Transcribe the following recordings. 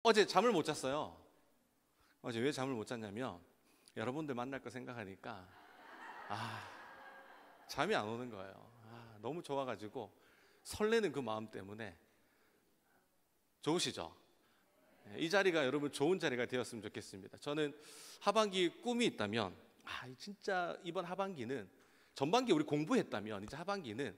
어제 잠을 못 잤어요. 어제 왜 잠을 못 잤냐면 여러분들 만날 거 생각하니까 잠이 안 오는 거예요. 너무 좋아가지고 설레는 그 마음 때문에. 좋으시죠? 이 자리가 여러분 좋은 자리가 되었으면 좋겠습니다. 저는 하반기 꿈이 있다면 진짜 이번 하반기는, 전반기 우리 공부했다면 이제 하반기는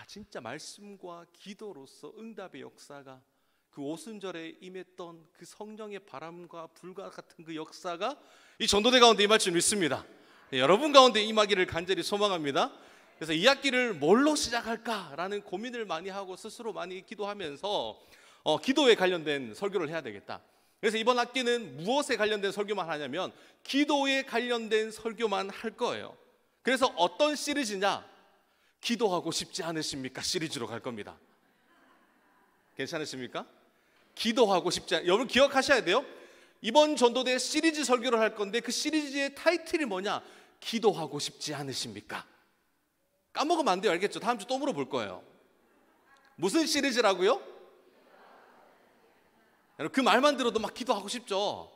진짜 말씀과 기도로서 응답의 역사가, 그 오순절에 임했던 그 성령의 바람과 불과 같은 그 역사가 이 전도대 가운데 임할 줄 믿습니다. 여러분 가운데 임하기를 간절히 소망합니다. 그래서 이 학기를 뭘로 시작할까라는 고민을 많이 하고 스스로 많이 기도하면서 기도에 관련된 설교를 해야 되겠다. 그래서 이번 학기는 무엇에 관련된 설교만 하냐면 기도에 관련된 설교만 할 거예요. 그래서 어떤 시리즈냐? 기도하고 싶지 않으십니까? 시리즈로 갈 겁니다. 괜찮으십니까? 기도하고 싶지 여러분 기억하셔야 돼요. 이번 전도대 시리즈 설교를 할 건데 그 시리즈의 타이틀이 뭐냐? 기도하고 싶지 않으십니까? 까먹으면 안 돼요. 알겠죠? 다음 주 또 물어볼 거예요. 무슨 시리즈라고요? 그 말만 들어도 막 기도하고 싶죠.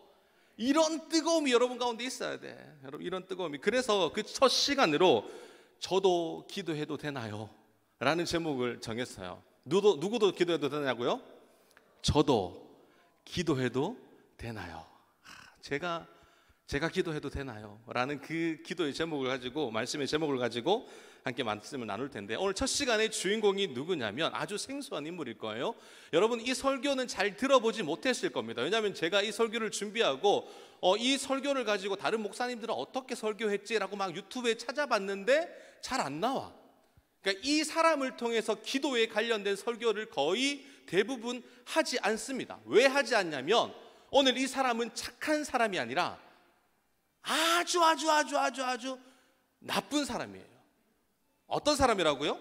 이런 뜨거움이 여러분 가운데 있어야 돼. 여러분 이런 뜨거움이. 그래서 그 첫 시간으로 저도 기도해도 되나요? 라는 제목을 정했어요. 누구도 기도해도 되냐고요? 저도 기도해도 되나요? 제가 기도해도 되나요? 라는 그 기도의 제목을 가지고, 말씀의 제목을 가지고 함께 말씀을 나눌 텐데, 오늘 첫 시간의 주인공이 누구냐면 아주 생소한 인물일 거예요. 여러분 이 설교는 잘 들어보지 못했을 겁니다. 왜냐하면 제가 이 설교를 준비하고 이 설교를 가지고 다른 목사님들은 어떻게 설교했지라고 막 유튜브에 찾아봤는데 잘 안 나와. 그러니까 이 사람을 통해서 기도에 관련된 설교를 거의 대부분 하지 않습니다. 왜 하지 않냐면 오늘 이 사람은 착한 사람이 아니라 아주 나쁜 사람이에요. 어떤 사람이라고요?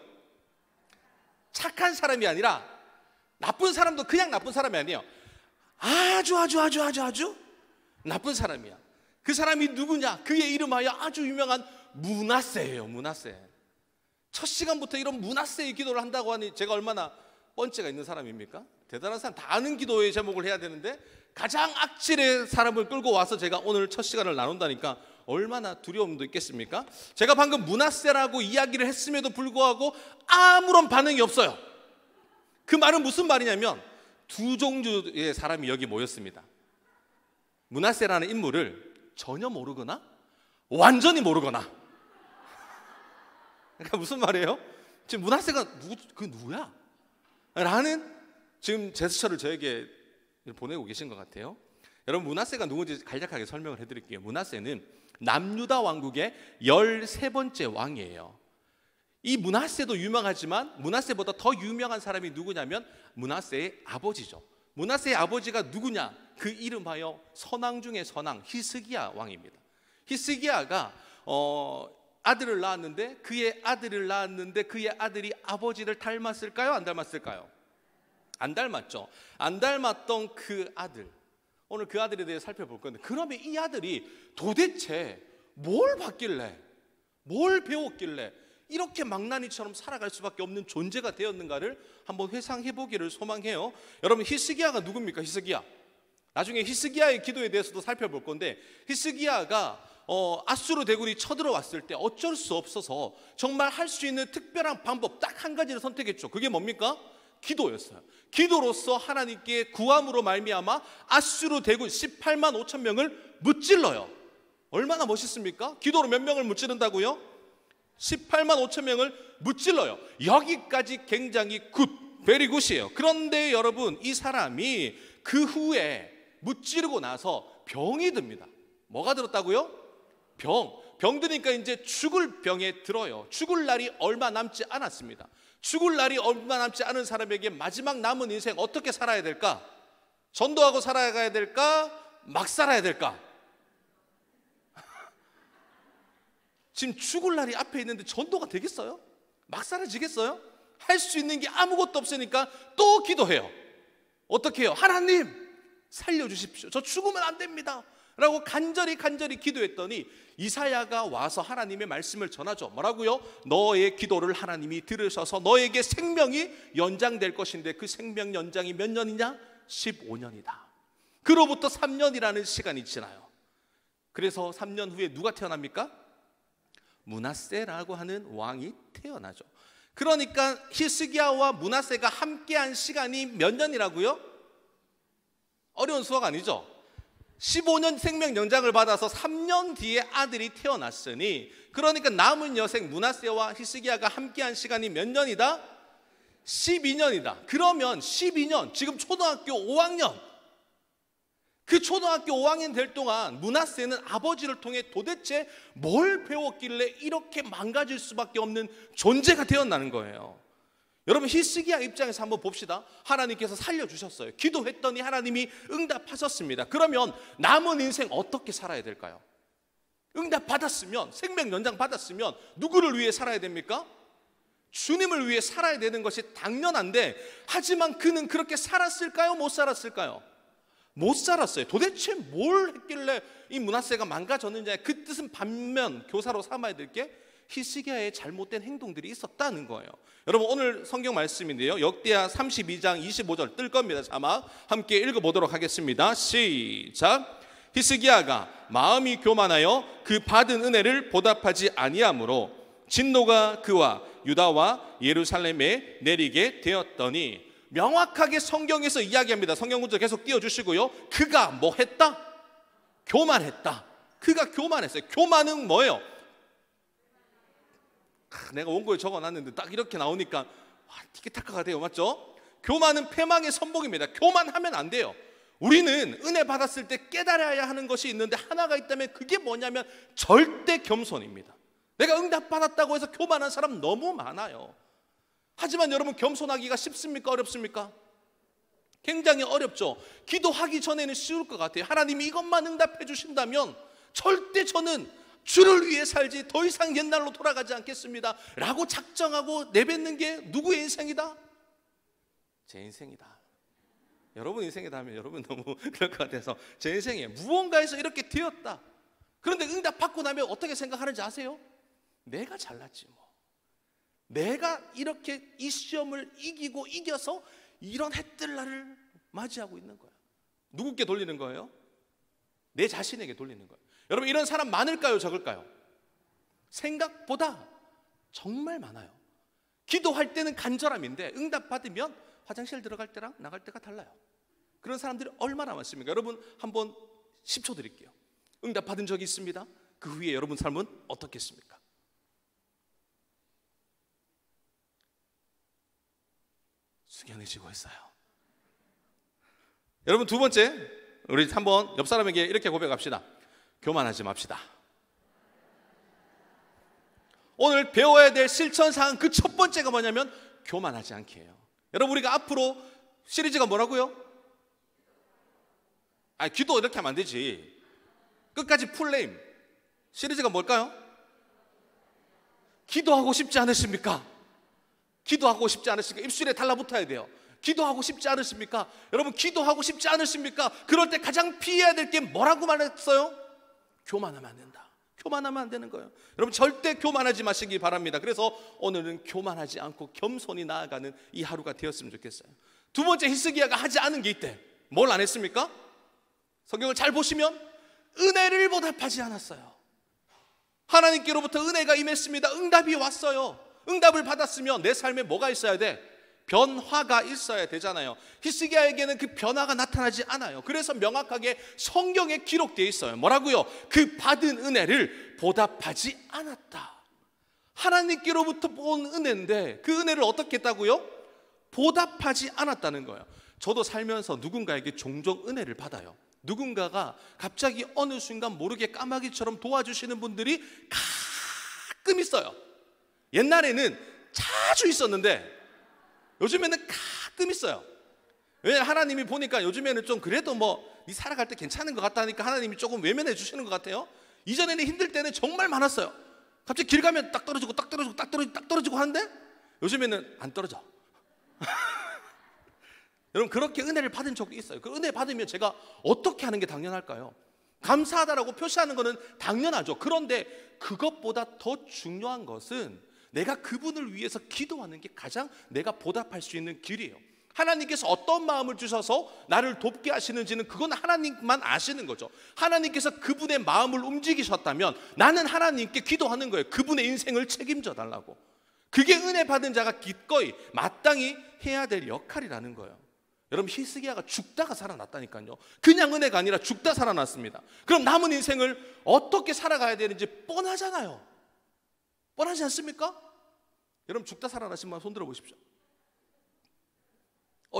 착한 사람이 아니라, 나쁜 사람도 그냥 나쁜 사람이 아니에요. 아주 나쁜 사람이야. 그 사람이 누구냐? 그의 이름하여 아주 유명한 므낫세예요. 므낫세. 첫 시간부터 이런 므낫세의 기도를 한다고 하니 제가 얼마나 뻔째가 있는 사람입니까? 대단한 사람, 다 아는 기도의 제목을 해야 되는데 가장 악질의 사람을 끌고 와서 제가 오늘 첫 시간을 나눈다니까 얼마나 두려움도 있겠습니까? 제가 방금 므낫세라고 이야기를 했음에도 불구하고 아무런 반응이 없어요. 그 말은 무슨 말이냐면 두 종류의 사람이 여기 모였습니다. 므낫세라는 인물을 전혀 모르거나 완전히 모르거나. 그러니까 무슨 말이에요? 지금 므낫세가 누구야? 라는 지금 제스처를 저에게 보내고 계신 것 같아요. 여러분 므낫세가 누군지 간략하게 설명을 해드릴게요. 므낫세는 남유다 왕국의 13번째 왕이에요. 이 므낫세도 유명하지만 므낫세보다 더 유명한 사람이 누구냐면 므낫세의 아버지죠. 므낫세의 아버지가 누구냐? 그 이름하여 선왕 중에 선왕 히스기야 왕입니다. 히스기야가 아들을 낳았는데 그의 아들이 아버지를 닮았을까요? 안 닮았을까요? 안 닮았죠. 안 닮았던 그 아들, 오늘 그 아들에 대해 살펴볼 건데, 그러면 이 아들이 도대체 뭘 봤길래, 뭘 배웠길래 이렇게 망나니처럼 살아갈 수밖에 없는 존재가 되었는가를 한번 회상해 보기를 소망해요. 여러분 히스기야가 누굽니까? 히스기야. 나중에 히스기야의 기도에 대해서도 살펴볼 건데, 히스기야가 아수르 대군이 쳐들어왔을 때 어쩔 수 없어서 정말 할 수 있는 특별한 방법 딱 한 가지를 선택했죠. 그게 뭡니까? 기도였어요. 기도로서 하나님께 구함으로 말미암아 아수르 대군 18만 5천 명을 무찔러요. 얼마나 멋있습니까? 기도로 몇 명을 무찌른다고요? 18만 5천 명을 무찔러요. 여기까지 굉장히 베리 굿이에요. 그런데 여러분 이 사람이 그 후에 무찌르고 나서 병이 듭니다. 뭐가 들었다고요? 병 드니까 이제 죽을 병에 들어요. 죽을 날이 얼마 남지 않았습니다. 죽을 날이 얼마 남지 않은 사람에게 마지막 남은 인생 어떻게 살아야 될까? 전도하고 살아가야 될까? 막 살아야 될까? 지금 죽을 날이 앞에 있는데 전도가 되겠어요? 막 살아지겠어요? 할 수 있는 게 아무것도 없으니까 또 기도해요. 어떻게 해요? 하나님 살려주십시오. 저 죽으면 안 됩니다 라고 간절히 기도했더니 이사야가 와서 하나님의 말씀을 전하죠. 뭐라고요? 너의 기도를 하나님이 들으셔서 너에게 생명이 연장될 것인데 그 생명 연장이 몇 년이냐? 15년이다. 그로부터 3년이라는 시간이 지나요. 그래서 3년 후에 누가 태어납니까? 므낫세라고 하는 왕이 태어나죠. 그러니까 히스기야와 므낫세가 함께한 시간이 몇 년이라고요? 어려운 수학 아니죠? 15년 생명 연장을 받아서 3년 뒤에 아들이 태어났으니, 그러니까 남은 여생 므낫세와 히스기야가 함께한 시간이 몇 년이다? 12년이다. 그러면 12년, 지금 초등학교 5학년, 그 초등학교 5학년 될 동안 므낫세는 아버지를 통해 도대체 뭘 배웠길래 이렇게 망가질 수밖에 없는 존재가 되었다는 거예요. 여러분, 히스기야 입장에서 한번 봅시다. 하나님께서 살려주셨어요. 기도했더니 하나님이 응답하셨습니다. 그러면 남은 인생 어떻게 살아야 될까요? 응답 받았으면, 생명 연장 받았으면 누구를 위해 살아야 됩니까? 주님을 위해 살아야 되는 것이 당연한데, 하지만 그는 그렇게 살았을까요? 못 살았을까요? 못 살았어요. 도대체 뭘 했길래 이 므낫세가 망가졌느냐. 그 뜻은 반면 교사로 삼아야 될 게 히스기야의 잘못된 행동들이 있었다는 거예요. 여러분, 오늘 성경 말씀인데요, 역대하 32장 25절 뜰 겁니다. 자막 함께 읽어보도록 하겠습니다. 시작. 히스기야가 마음이 교만하여 그 받은 은혜를 보답하지 아니하므로 진노가 그와 유다와 예루살렘에 내리게 되었더니, 명확하게 성경에서 이야기합니다. 성경 문자 계속 띄워주시고요. 그가 뭐 했다? 교만했다. 그가 교만했어요. 교만은 뭐예요? 내가 원고에 적어놨는데 딱 이렇게 나오니까 티키타카가 돼요. 맞죠? 교만은 패망의 선봉입니다. 교만하면 안 돼요. 우리는 은혜 받았을 때 깨달아야 하는 것이 있는데 하나가 있다면 그게 뭐냐면 절대 겸손입니다. 내가 응답 받았다고 해서 교만한 사람 너무 많아요. 하지만 여러분, 겸손하기가 쉽습니까? 어렵습니까? 굉장히 어렵죠. 기도하기 전에는 쉬울 것 같아요. 하나님이 이것만 응답해 주신다면 절대 저는 주를 위해 살지 더 이상 옛날로 돌아가지 않겠습니다 라고 작정하고 내뱉는 게 누구의 인생이다? 제 인생이다. 여러분 인생이다 하면 여러분 너무 그럴 것 같아서 제 인생에 무언가에서 이렇게 되었다. 그런데 응답 받고 나면 어떻게 생각하는지 아세요? 내가 잘났지 뭐. 내가 이렇게 이 시험을 이기고 이겨서 이런 해뜰 날을 맞이하고 있는 거예요. 누구께 돌리는 거예요? 내 자신에게 돌리는 거예요. 여러분, 이런 사람 많을까요? 적을까요? 생각보다 정말 많아요. 기도할 때는 간절함인데 응답 받으면 화장실 들어갈 때랑 나갈 때가 달라요. 그런 사람들이 얼마나 많습니까? 여러분, 한번 10초 드릴게요. 응답 받은 적이 있습니다. 그 후에 여러분 삶은 어떻겠습니까? 숙연해지고 있어요. 여러분, 두 번째, 우리 한번 옆 사람에게 이렇게 고백합시다. 교만하지 맙시다. 오늘 배워야 될 실천사항 그 첫 번째가 뭐냐면 교만하지 않기예요. 여러분, 우리가 앞으로 시리즈가 뭐라고요? 기도 이렇게 하면 안 되지. 끝까지 풀네임. 시리즈가 뭘까요? 기도하고 싶지 않으십니까? 기도하고 싶지 않으십니까? 입술에 달라붙어야 돼요. 기도하고 싶지 않으십니까? 여러분, 기도하고 싶지 않으십니까? 그럴 때 가장 피해야 될 게 뭐라고 말했어요? 교만하면 안 된다. 교만하면 안 되는 거예요. 여러분, 절대 교만하지 마시기 바랍니다. 그래서 오늘은 교만하지 않고 겸손히 나아가는 이 하루가 되었으면 좋겠어요. 두 번째, 히스기야가 하지 않은 게 있대. 뭘 안 했습니까? 성경을 잘 보시면 은혜를 보답하지 않았어요. 하나님께로부터 은혜가 임했습니다. 응답이 왔어요. 응답을 받았으면 내 삶에 뭐가 있어야 돼? 변화가 있어야 되잖아요. 히스기야에게는 그 변화가 나타나지 않아요. 그래서 명확하게 성경에 기록되어 있어요. 뭐라고요? 그 받은 은혜를 보답하지 않았다. 하나님께로부터 본 은혜인데 그 은혜를 어떻게 했다고요? 보답하지 않았다는 거예요. 저도 살면서 누군가에게 종종 은혜를 받아요. 누군가가 갑자기 어느 순간 모르게 까마귀처럼 도와주시는 분들이 가끔 있어요. 옛날에는 자주 있었는데 요즘에는 가끔 있어요. 왜냐하면 하나님이 보니까 요즘에는 좀 그래도 네 살아갈 때 괜찮은 것 같다니까 하나님이 조금 외면해 주시는 것 같아요. 이전에는 힘들 때는 정말 많았어요. 갑자기 길 가면 딱 떨어지고 딱 떨어지고 딱 떨어지고 딱 떨어지고 하는데 요즘에는 안 떨어져. 여러분, 그렇게 은혜를 받은 적도 있어요. 그 은혜 받으면 제가 어떻게 하는 게 당연할까요? 감사하다라고 표시하는 것은 당연하죠. 그런데 그것보다 더 중요한 것은 내가 그분을 위해서 기도하는 게 가장 내가 보답할 수 있는 길이에요. 하나님께서 어떤 마음을 주셔서 나를 돕게 하시는지는 그건 하나님만 아시는 거죠. 하나님께서 그분의 마음을 움직이셨다면 나는 하나님께 기도하는 거예요. 그분의 인생을 책임져 달라고. 그게 은혜 받은 자가 기꺼이 마땅히 해야 될 역할이라는 거예요. 여러분, 히스기야가 죽다가 살아났다니까요. 그냥 은혜가 아니라 죽다 살아났습니다. 그럼 남은 인생을 어떻게 살아가야 되는지 뻔하잖아요. 뻔하지 않습니까? 여러분, 죽다 살아나신 분 손 들어 보십시오.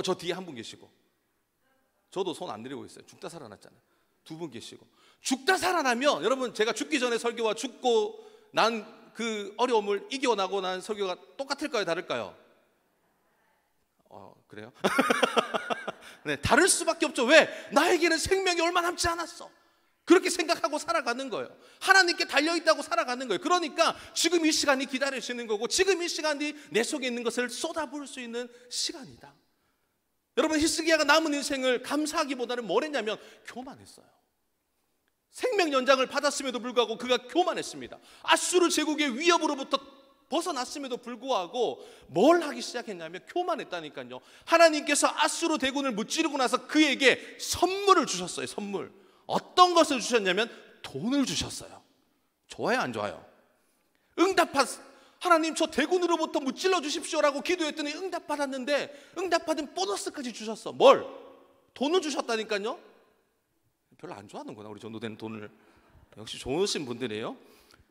저 뒤에 한 분 계시고, 저도 손 안 들이고 있어요. 죽다 살아났잖아요. 두 분 계시고. 죽다 살아나면 여러분, 제가 죽기 전에 설교와 죽고 난 그 어려움을 이겨나고 난 설교가 똑같을까요, 다를까요? 그래요? 네, 다를 수밖에 없죠. 왜? 나에게는 생명이 얼마 남지 않았어. 그렇게 생각하고 살아가는 거예요. 하나님께 달려있다고 살아가는 거예요. 그러니까 지금 이 시간이 기다리시는 거고, 지금 이 시간이 내 속에 있는 것을 쏟아부을 수 있는 시간이다. 여러분, 히스기야가 남은 인생을 감사하기보다는 뭘 했냐면 교만했어요. 생명 연장을 받았음에도 불구하고 그가 교만했습니다. 아수르 제국의 위협으로부터 벗어났음에도 불구하고 뭘 하기 시작했냐면 교만했다니까요. 하나님께서 아수르 대군을 무찌르고 나서 그에게 선물을 주셨어요. 선물. 어떤 것을 주셨냐면 돈을 주셨어요. 좋아요, 안 좋아요? 하나님, 저 대군으로부터 무찔러 주십시오라고 기도했더니 응답받았는데 응답받은 보너스까지 주셨어. 뭘? 돈을 주셨다니까요. 별로 안 좋아하는구나, 우리 전도되는 돈을. 역시 좋으신 분들이에요.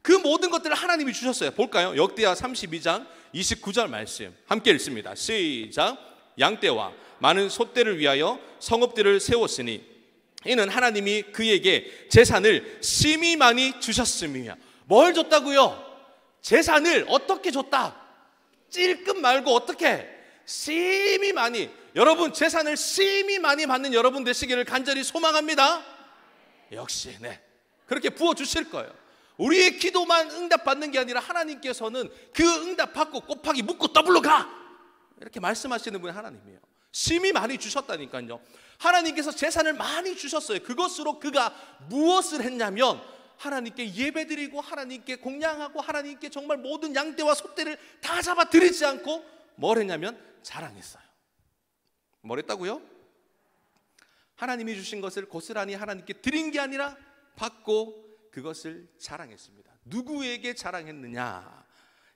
그 모든 것들을 하나님이 주셨어요. 볼까요? 역대하 32장 29절 말씀 함께 읽습니다. 시작. 양떼와 많은 소떼를 위하여 성읍들을 세웠으니 이는 하나님이 그에게 재산을 심히 많이 주셨음이야. 뭘 줬다고요? 재산을 어떻게 줬다? 찔끔 말고 어떻게? 심히 많이. 여러분, 재산을 심히 많이 받는 여러분 되시기를 간절히 소망합니다. 역시 그렇게 부어주실 거예요. 우리의 기도만 응답받는 게 아니라 하나님께서는 그 응답받고 곱하기 묻고 더블로 가, 이렇게 말씀하시는 분이 하나님이에요. 심히 많이 주셨다니까요. 하나님께서 재산을 많이 주셨어요. 그것으로 그가 무엇을 했냐면 하나님께 예배드리고 하나님께 공양하고 하나님께 정말 모든 양떼와 소떼를 다 잡아 드리지 않고 뭘 했냐면 자랑했어요. 뭘 했다고요? 하나님이 주신 것을 고스란히 하나님께 드린 게 아니라 받고 그것을 자랑했습니다. 누구에게 자랑했느냐?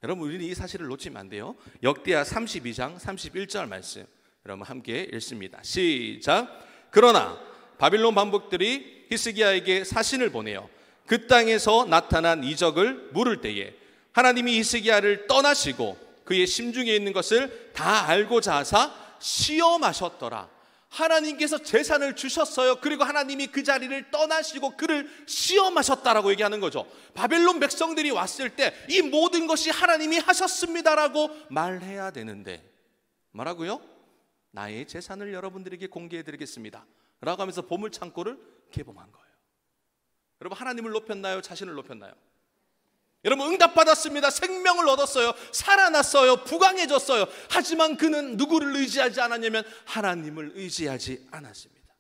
여러분, 우리는 이 사실을 놓치면 안 돼요. 역대하 32장 31절 말씀 여러분 함께 읽습니다. 시작. 그러나 바빌론 반복들이 히스기야에게 사신을 보내어 그 땅에서 나타난 이적을 물을 때에 하나님이 히스기야를 떠나시고 그의 심중에 있는 것을 다 알고자 하사 시험하셨더라. 하나님께서 재산을 주셨어요. 그리고 하나님이 그 자리를 떠나시고 그를 시험하셨다라고 얘기하는 거죠. 바벨론 백성들이 왔을 때 이 모든 것이 하나님이 하셨습니다라고 말해야 되는데 뭐라고요? 나의 재산을 여러분들에게 공개해드리겠습니다 라고 하면서 보물창고를 개봉한 거예요. 여러분, 하나님을 높였나요? 자신을 높였나요? 여러분, 응답받았습니다. 생명을 얻었어요. 살아났어요. 부강해졌어요. 하지만 그는 누구를 의지하지 않았냐면 하나님을 의지하지 않았습니다.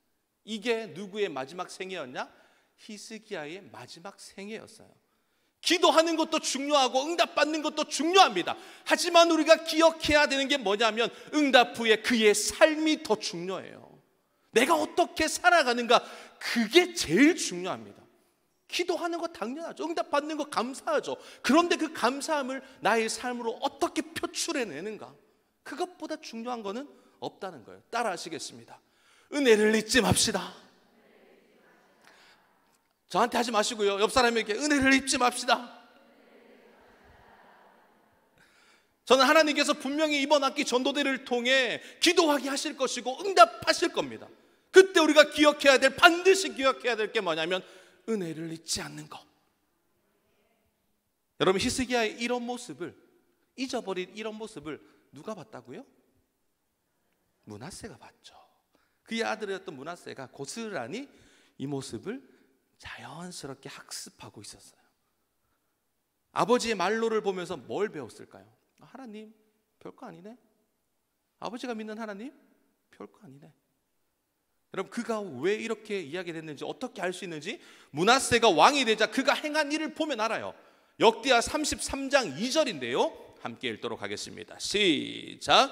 이게 누구의 마지막 생애였냐? 히스기야의 마지막 생애였어요. 기도하는 것도 중요하고 응답받는 것도 중요합니다. 하지만 우리가 기억해야 되는 게 뭐냐면 응답 후에 그의 삶이 더 중요해요. 내가 어떻게 살아가는가, 그게 제일 중요합니다. 기도하는 거 당연하죠. 응답받는 거 감사하죠. 그런데 그 감사함을 나의 삶으로 어떻게 표출해내는가, 그것보다 중요한 거는 없다는 거예요. 따라 하시겠습니다. 은혜를 잊지 맙시다. 저한테 하지 마시고요, 옆 사람에게 은혜를 잊지 맙시다. 저는 하나님께서 분명히 이번 학기 전도대를 통해 기도하게 하실 것이고 응답하실 겁니다. 그때 우리가 기억해야 될, 반드시 기억해야 될 게 뭐냐면 은혜를 잊지 않는 것. 여러분, 히스기야의 이런 모습을, 잊어버린 이런 모습을 누가 봤다고요? 므낫세가 봤죠. 그의 아들이었던 므낫세가 고스란히 이 모습을 자연스럽게 학습하고 있었어요. 아버지의 말로를 보면서 뭘 배웠을까요? 하나님, 별거 아니네. 아버지가 믿는 하나님, 별거 아니네. 여러분, 그가 왜 이렇게 이야기를 했는지, 어떻게 알 수 있는지 므낫세가 왕이 되자 그가 행한 일을 보면 알아요. 역대하 33장 2절인데요 함께 읽도록 하겠습니다. 시작.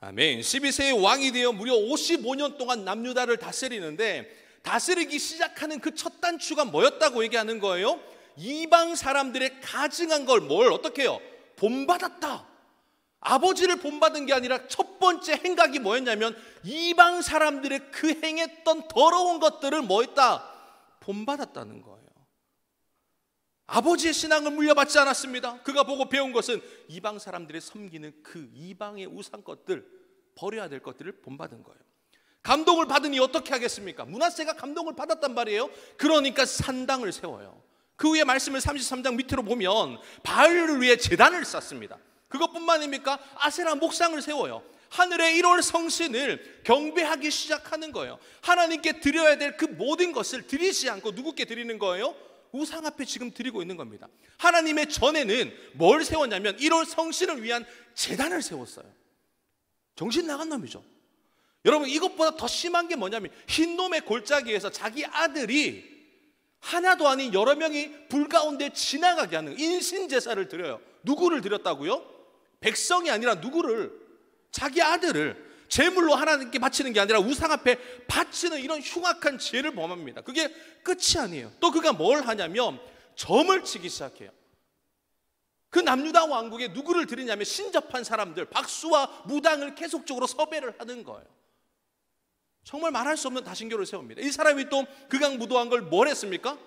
아멘. 12세의 왕이 되어 무려 55년 동안 남유다를 다스리는데, 다스리기 시작하는 그 첫 단추가 뭐였다고 얘기하는 거예요? 이방 사람들의 가증한 걸 뭘 어떻게 해요? 본받았다. 아버지를 본받은 게 아니라 첫 번째 행각이 뭐였냐면 이방 사람들의 그 행했던 더러운 것들을 뭐 했다? 본받았다는 거예요. 아버지의 신앙을 물려받지 않았습니다. 그가 보고 배운 것은 이방 사람들의 섬기는 그 이방의 우상 것들, 버려야 될 것들을 본받은 거예요. 감동을 받으니 어떻게 하겠습니까? 므낫세가 감동을 받았단 말이에요. 그러니까 산당을 세워요. 그 후에 말씀을 33장 밑으로 보면 바알을 위해 제단을 쌓습니다. 그것뿐만 아닙니까? 아세라 목상을 세워요. 하늘의 1월 성신을 경배하기 시작하는 거예요. 하나님께 드려야 될 그 모든 것을 드리지 않고 누구께 드리는 거예요? 우상 앞에 지금 드리고 있는 겁니다. 하나님의 전에는 뭘 세웠냐면 1월 성신을 위한 제단을 세웠어요. 정신 나간 놈이죠. 여러분, 이것보다 더 심한 게 뭐냐면 흰놈의 골짜기에서 자기 아들이 하나도 아닌 여러 명이 불 가운데 지나가게 하는 인신제사를 드려요. 누구를 드렸다고요? 백성이 아니라 누구를? 자기 아들을 제물로 하나님께 바치는 게 아니라 우상 앞에 바치는 이런 흉악한 죄를 범합니다. 그게 끝이 아니에요. 또 그가 뭘 하냐면 점을 치기 시작해요. 그 남유다 왕국에 누구를 드리냐면 신접한 사람들, 박수와 무당을 계속적으로 섭외를 하는 거예요. 정말 말할 수 없는 다신교를 세웁니다. 이 사람이 또 극악무도한 걸 뭘 했습니까?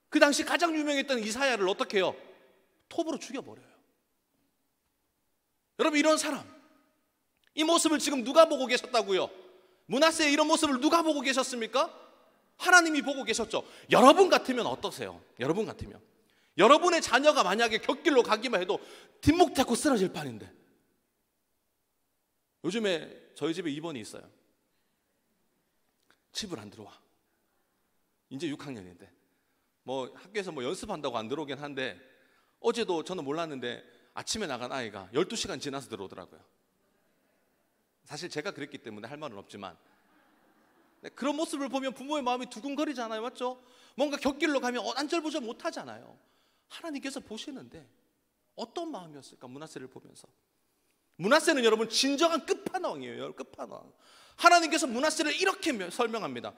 그 당시 가장 유명했던 이사야를 어떻게 해요? 톱으로 죽여버려요. 여러분, 이런 사람, 이 모습을 지금 누가 보고 계셨다고요? 므낫세의 이런 모습을 누가 보고 계셨습니까? 하나님이 보고 계셨죠. 여러분 같으면 어떠세요? 여러분 같으면 여러분의 자녀가 만약에 곁길로 가기만 해도 뒷목 잡고 쓰러질 판인데. 요즘에 저희 집에 입원이 있어요. 집을 안 들어와. 이제 6학년인데 뭐 학교에서 뭐 연습한다고 안 들어오긴 한데, 어제도 저는 몰랐는데 아침에 나간 아이가 12시간 지나서 들어오더라고요. 사실 제가 그랬기 때문에 할 말은 없지만, 그런 모습을 보면 부모의 마음이 두근거리잖아요. 맞죠? 뭔가 곁길로 가면 안절부절 못하잖아요. 하나님께서 보시는데 어떤 마음이었을까? 므낫세를 보면서. 므낫세는 여러분 진정한 끝판왕이에요. 끝판왕. 하나님께서 므낫세를 이렇게 설명합니다.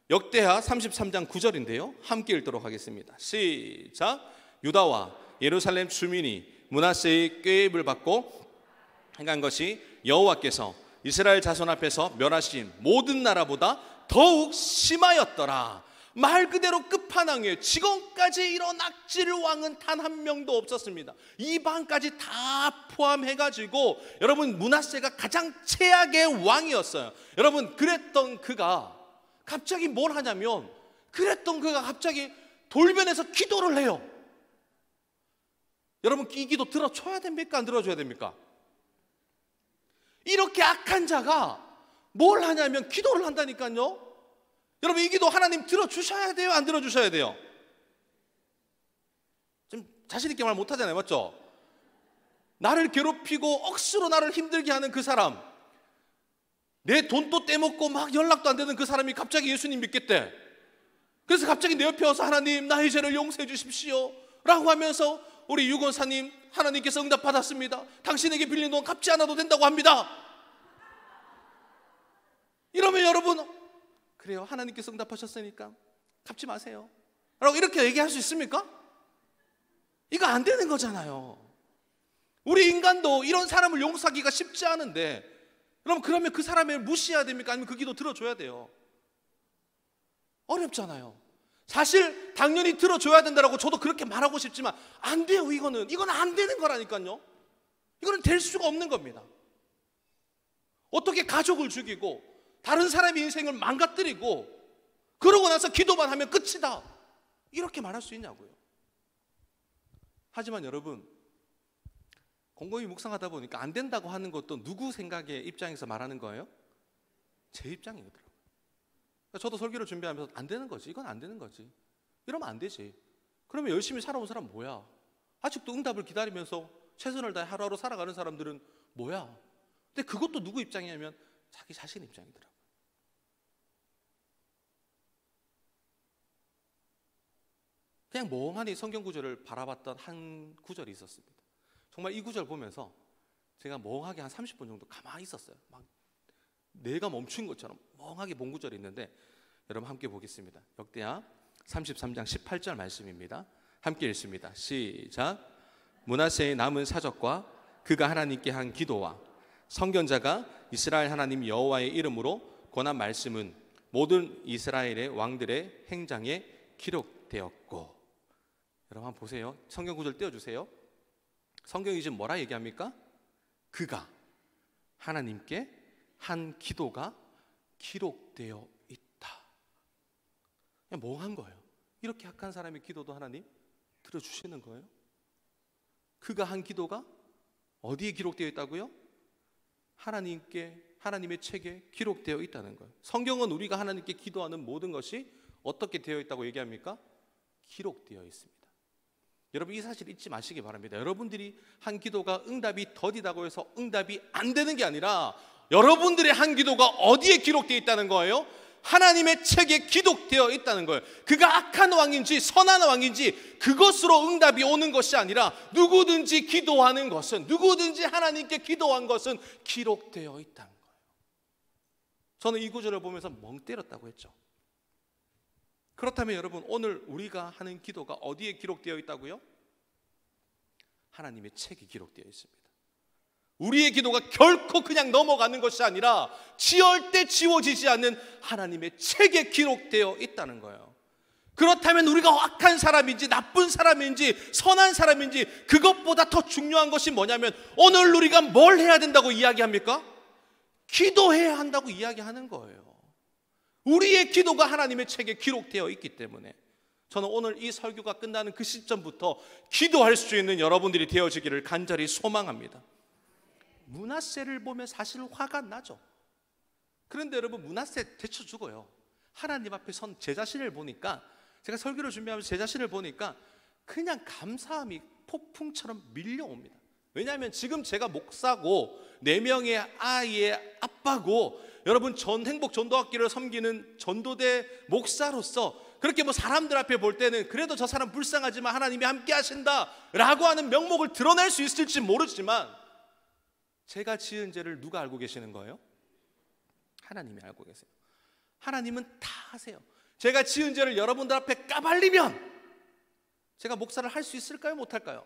역대하 33장 9절인데요 함께 읽도록 하겠습니다. 시작. 유다와 예루살렘 주민이 므낫세의 꾀입을 받고 행한 것이 여호와께서 이스라엘 자손 앞에서 멸하신 모든 나라보다 더욱 심하였더라. 말 그대로 끝판왕이에요. 지금까지 이런 악질 왕은 단 한 명도 없었습니다. 이방까지 다 포함해가지고 여러분, 므낫세가 가장 최악의 왕이었어요. 여러분, 그랬던 그가 갑자기 뭘 하냐면, 그랬던 그가 갑자기 돌변해서 기도를 해요. 여러분, 이 기도 들어줘야 됩니까? 안 들어줘야 됩니까? 이렇게 악한 자가 뭘 하냐면 기도를 한다니까요. 여러분, 이 기도 하나님 들어주셔야 돼요? 안 들어주셔야 돼요? 좀 자신 있게 말 못하잖아요. 맞죠? 나를 괴롭히고 억수로 나를 힘들게 하는 그 사람, 내 돈도 떼먹고 막 연락도 안 되는 그 사람이 갑자기 예수님 믿겠대. 그래서 갑자기 내 옆에 와서 하나님 나의 죄를 용서해 주십시오 라고 하면서, 우리 유권사님 하나님께서 응답받았습니다. 당신에게 빌린 돈 갚지 않아도 된다고 합니다. 이러면 여러분, 그래요, 하나님께서 응답하셨으니까 갚지 마세요 라고 이렇게 얘기할 수 있습니까? 이거 안 되는 거잖아요. 우리 인간도 이런 사람을 용서하기가 쉽지 않은데, 그러면 그 사람을 무시해야 됩니까? 아니면 그 기도 들어줘야 돼요? 어렵잖아요. 사실 당연히 들어줘야 된다고 저도 그렇게 말하고 싶지만 안 돼요. 이건 안 되는 거라니까요. 이거는 될 수가 없는 겁니다. 어떻게 가족을 죽이고 다른 사람의 인생을 망가뜨리고 그러고 나서 기도만 하면 끝이다, 이렇게 말할 수 있냐고요. 하지만 여러분, 곰곰이 묵상하다 보니까 안 된다고 하는 것도 누구 생각의 입장에서 말하는 거예요? 제 입장이더라고요. 저도 설교를 준비하면서 안 되는 거지, 이건 안 되는 거지, 이러면 안 되지. 그러면 열심히 살아온 사람 뭐야? 아직도 응답을 기다리면서 최선을 다해 하루하루 살아가는 사람들은 뭐야? 근데 그것도 누구 입장이냐면 자기 자신 입장이더라고요. 그냥 멍하니 성경 구절을 바라봤던 한 구절이 있었습니다. 정말 이 구절 보면서 제가 멍하게 한 30분 정도 가만히 있었어요. 막 뇌가 멈춘 것처럼 멍하게 본 구절이 있는데 여러분 함께 보겠습니다. 역대하 33장 18절 말씀입니다. 함께 읽습니다. 시작. 므낫세의 남은 사적과 그가 하나님께 한 기도와 선견자가 이스라엘 하나님 여호와의 이름으로 권한 말씀은 모든 이스라엘의 왕들의 행장에 기록되었고. 여러분 한번 보세요. 성경 구절 띄워주세요. 성경이 지금 뭐라 얘기합니까? 그가 하나님께 한 기도가 기록되어 있다. 그냥 멍한 거예요. 이렇게 악한 사람의 기도도 하나님 들어주시는 거예요. 그가 한 기도가 어디에 기록되어 있다고요? 하나님의 책에 기록되어 있다는 거예요. 성경은 우리가 하나님께 기도하는 모든 것이 어떻게 되어 있다고 얘기합니까? 기록되어 있습니다. 여러분 이 사실 잊지 마시기 바랍니다. 여러분들이 한 기도가 응답이 더디다고 해서 응답이 안 되는 게 아니라 여러분들의 한 기도가 어디에 기록되어 있다는 거예요? 하나님의 책에 기록되어 있다는 거예요. 그가 악한 왕인지 선한 왕인지 그것으로 응답이 오는 것이 아니라 누구든지 기도하는 것은, 누구든지 하나님께 기도한 것은 기록되어 있다는 거예요. 저는 이 구절을 보면서 멍 때렸다고 했죠. 그렇다면 여러분 오늘 우리가 하는 기도가 어디에 기록되어 있다고요? 하나님의 책에 기록되어 있습니다. 우리의 기도가 결코 그냥 넘어가는 것이 아니라 절대 지워지지 않는 하나님의 책에 기록되어 있다는 거예요. 그렇다면 우리가 악한 사람인지 나쁜 사람인지 선한 사람인지 그것보다 더 중요한 것이 뭐냐면 오늘 우리가 뭘 해야 된다고 이야기합니까? 기도해야 한다고 이야기하는 거예요. 우리의 기도가 하나님의 책에 기록되어 있기 때문에 저는 오늘 이 설교가 끝나는 그 시점부터 기도할 수 있는 여러분들이 되어지기를 간절히 소망합니다. 므낫세를 보면 사실 화가 나죠. 그런데 여러분 므낫세 데쳐 죽어요. 하나님 앞에 선 제 자신을 보니까, 제가 설교를 준비하면서 제 자신을 보니까 그냥 감사함이 폭풍처럼 밀려옵니다. 왜냐하면 지금 제가 목사고 4명의 아이의 아빠고 여러분 행복 전도학교를 섬기는 전도대 목사로서 그렇게 뭐 사람들 앞에 볼 때는 그래도 저 사람 불쌍하지만 하나님이 함께 하신다 라고 하는 명목을 드러낼 수 있을지 모르지만 제가 지은 죄를 누가 알고 계시는 거예요? 하나님이 알고 계세요. 하나님은 다 아세요. 제가 지은 죄를 여러분들 앞에 까발리면 제가 목사를 할 수 있을까요? 못할까요?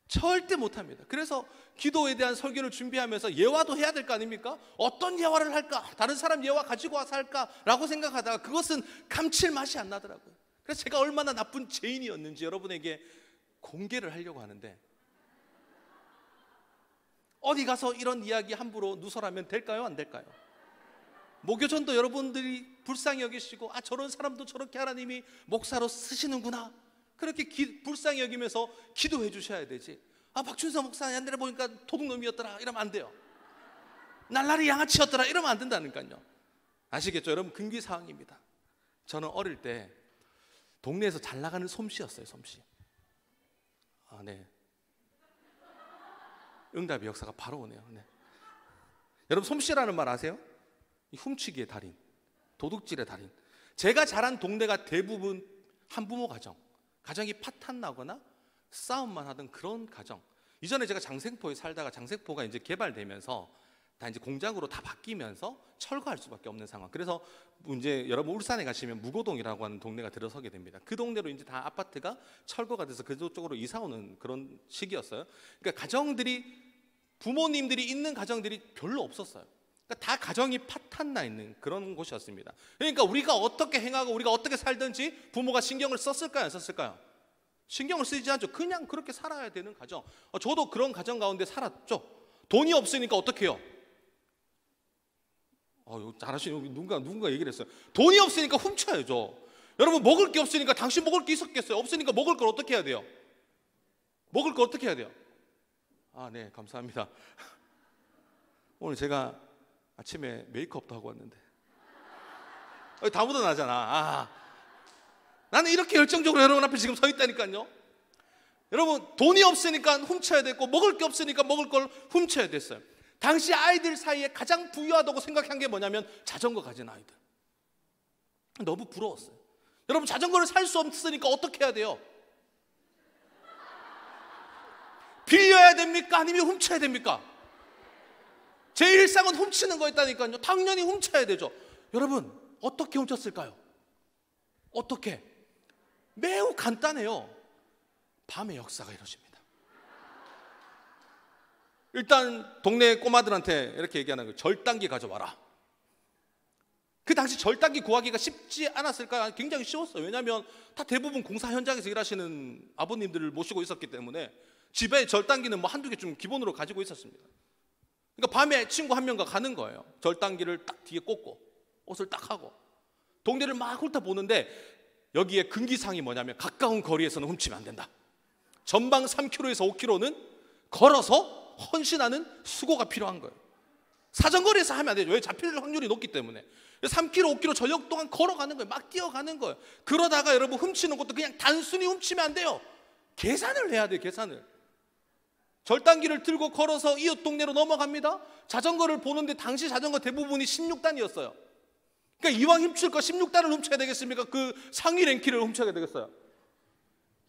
절대 못합니다. 그래서 기도에 대한 설교를 준비하면서 예화도 해야 될 거 아닙니까? 어떤 예화를 할까? 다른 사람 예화 가지고 와서 할까? 라고 생각하다가 그것은 감칠맛이 안 나더라고요. 그래서 제가 얼마나 나쁜 죄인이었는지 여러분에게 공개를 하려고 하는데, 어디 가서 이런 이야기 함부로 누설하면 될까요? 안 될까요? 모교전도 여러분들이 불쌍히 여기시고 저런 사람도 저렇게 하나님이 목사로 쓰시는구나 그렇게 불쌍히 여기면서 기도해 주셔야 되지. 박준서 목사 옛날에 보니까 도둑놈이었더라 이러면 안 돼요. 날라리 양아치였더라 이러면 안 된다니까요. 아시겠죠? 여러분 금기사항입니다. 저는 어릴 때 동네에서 잘 나가는 솜씨였어요. 솜씨. 네. 응답의 역사가 바로 오네요. 네. 여러분 솜씨라는 말 아세요? 훔치기의 달인, 도둑질의 달인. 제가 자란 동네가 대부분 한부모 가정이 파탄 나거나 싸움만 하던 그런 가정. 이전에 제가 장생포에 살다가 장생포가 이제 개발되면서 다 이제 공장으로 다 바뀌면서 철거할 수밖에 없는 상황. 그래서 이제 여러분 울산에 가시면 무고동이라고 하는 동네가 들어서게 됩니다. 그 동네로 이제 다 아파트가 철거가 돼서 그쪽으로 이사 오는 그런 시기였어요. 그러니까 가정들이, 부모님들이 있는 가정들이 별로 없었어요. 그러니까 다 가정이 파탄 나 있는 그런 곳이었습니다. 그러니까 우리가 어떻게 행하고 우리가 어떻게 살든지 부모가 신경을 썼을까요? 안 썼을까요? 신경을 쓰지 않죠. 그냥 그렇게 살아야 되는 가정. 저도 그런 가정 가운데 살았죠. 돈이 없으니까 어떻게 해요? 잘하시는 누군가 얘기를 했어요. 돈이 없으니까 훔쳐야죠. 여러분 먹을 게 없으니까, 당신 먹을 게 있었겠어요? 없으니까 먹을 걸 어떻게 해야 돼요? 먹을 걸 어떻게 해야 돼요? 네, 감사합니다. 오늘 제가 아침에 메이크업도 하고 왔는데 다 묻어나잖아. 나는 이렇게 열정적으로 여러분 앞에 지금 서 있다니까요. 여러분 돈이 없으니까 훔쳐야 됐고 먹을 게 없으니까 먹을 걸 훔쳐야 됐어요. 당시 아이들 사이에 가장 부유하다고 생각한 게 뭐냐면 자전거 가진 아이들. 너무 부러웠어요. 여러분 자전거를 살 수 없으니까 어떻게 해야 돼요? 빌려야 됩니까? 아니면 훔쳐야 됩니까? 제 일상은 훔치는 거였다니까요. 당연히 훔쳐야 되죠. 여러분, 어떻게 훔쳤을까요? 어떻게? 매우 간단해요. 밤의 역사가 이루어집니다. 일단 동네 꼬마들한테 이렇게 얘기하는 거예요. 절단기 가져와라. 그 당시 절단기 구하기가 쉽지 않았을까요? 굉장히 쉬웠어요. 왜냐하면 다 대부분 공사 현장에서 일하시는 아버님들을 모시고 있었기 때문에 집에 절단기는 뭐 한두 개 좀 기본으로 가지고 있었습니다. 그러니까 밤에 친구 한 명과 가는 거예요. 절단기를 딱 뒤에 꽂고 옷을 딱 하고 동네를 막 훑어보는데 여기에 금기사항이 뭐냐면 가까운 거리에서는 훔치면 안 된다. 전방 3km에서 5km는 걸어서 헌신하는 수고가 필요한 거예요. 사정거리에서 하면 안 되죠. 왜? 잡힐 확률이 높기 때문에. 3km, 5km 전력 동안 걸어가는 거예요. 막 뛰어가는 거예요. 그러다가 여러분 훔치는 것도 그냥 단순히 훔치면 안 돼요. 계산을 해야 돼요. 계산을. 절단기를 들고 걸어서 이웃 동네로 넘어갑니다. 자전거를 보는데 당시 자전거 대부분이 16단이었어요. 그러니까 이왕 훔칠 거 16단을 훔쳐야 되겠습니까? 그 상위 랭키를 훔쳐야 되겠어요.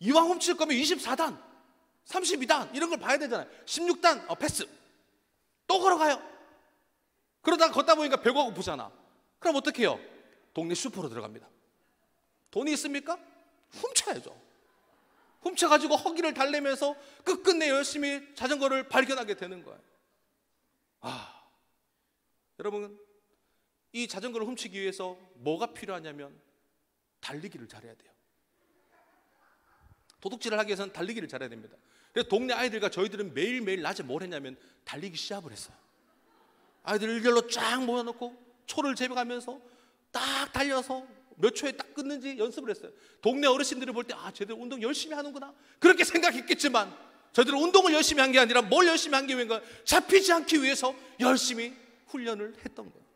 이왕 훔칠 거면 24단, 32단 이런 걸 봐야 되잖아요. 16단 패스. 또 걸어가요. 그러다가 걷다 보니까 배가 고프잖아. 그럼 어떻게 해요? 동네 슈퍼로 들어갑니다. 돈이 있습니까? 훔쳐야죠. 훔쳐가지고 허기를 달래면서 끝끝내 열심히 자전거를 발견하게 되는 거예요. 여러분, 이 자전거를 훔치기 위해서 뭐가 필요하냐면 달리기를 잘해야 돼요. 도둑질을 하기 위해서는 달리기를 잘해야 됩니다. 그래서 동네 아이들과 저희들은 매일매일 낮에 뭘 했냐면 달리기 시합을 했어요. 아이들 일렬로 쫙 모여놓고 초를 재배가면서 딱 달려서 몇 초에 딱 끊는지 연습을 했어요. 동네 어르신들이 볼 때 쟤들 운동 열심히 하는구나 그렇게 생각했겠지만 저희들은 운동을 열심히 한 게 아니라 뭘 열심히 한 게 왠가 잡히지 않기 위해서 열심히 훈련을 했던 거예요.